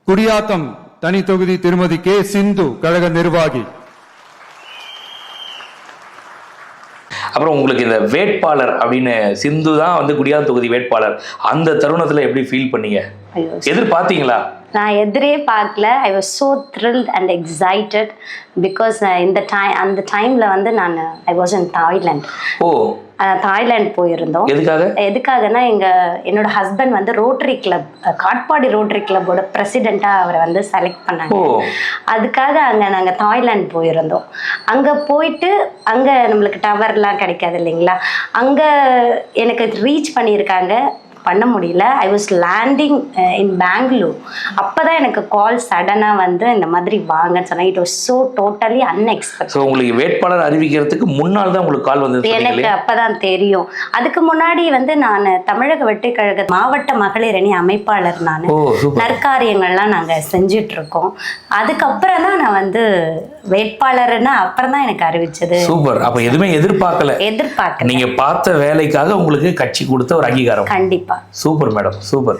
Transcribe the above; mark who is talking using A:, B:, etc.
A: குடியாத்தம் தனி தொகுதி திருமதி கே சிந்து கழக நிர்வாகி.
B: அப்புறம் உங்களுக்கு இந்த வேட்பாளர் அப்படின்னு சிந்து தான் வந்து குடியாத்தம் தொகுதி வேட்பாளர், அந்த தருணத்துல எப்படி ஃபீல் பண்ணீங்க? எதிர்பார்த்தீங்களா?
C: நான் எதிரே பார்க்கல. I was so thrilled and excited because அந்த டைமில் வந்து ஐ வாஸ் இன் தாய்லாந்து.
B: ஓ,
C: தாய்லாந்து போயிருந்தோம். எதுக்காகனா என்னோட ஹஸ்பண்ட் வந்து ரோட்டரி கிளப், காட்பாடி ரோட்டரி கிளப்போட பிரசிடெண்ட்டாக அவரை வந்து செலக்ட் பண்ணாங்க. அதுக்காக அங்கே நாங்கள் தாய்லாந்து போயிருந்தோம். அங்கே போயிட்டு அங்கே நம்மளுக்கு டவர்லாம் கிடைக்காது இல்லைங்களா, அங்கே எனக்கு ரீச் பண்ணியிருக்காங்க, பண்ண முடியல. ஐ வாஸ் லேண்டிங் இன் பெங்களூர். அப்போ தான் எனக்கு கால் சடனாக வந்து இந்த மாதிரி வாங்கன்னு சொன்னாங்க. It was so totally unexpected.
B: So உங்களுக்கு வேட்பாளர் அறிவிக்கிறதுக்கு முன்னால் தான் உங்களுக்கு கால் வந்து?
C: எனக்கு அப்போ தான் தெரியும். அதுக்கு முன்னாடி வந்து நான் தமிழக வெற்றிக் கழக மாவட்ட மகளிர் அணி அமைப்பாளர். நான் நற்காரியங்கள்லாம் நாங்கள் செஞ்சிட்ருக்கோம். அதுக்கப்புறம் தான் நான் வந்து வேட்பாளர்னா அப்புறம் தான் எனக்கு அறிவிச்சது.
B: சூப்பர். அப்போ எதுவுமே எதிர்பார்க்கல? நீங்க பார்த்த வேலைக்காக உங்களுக்கு கட்சி கொடுத்த ஒரு அங்கீகாரம்.
C: கண்டிப்பா.
B: Super madam, super.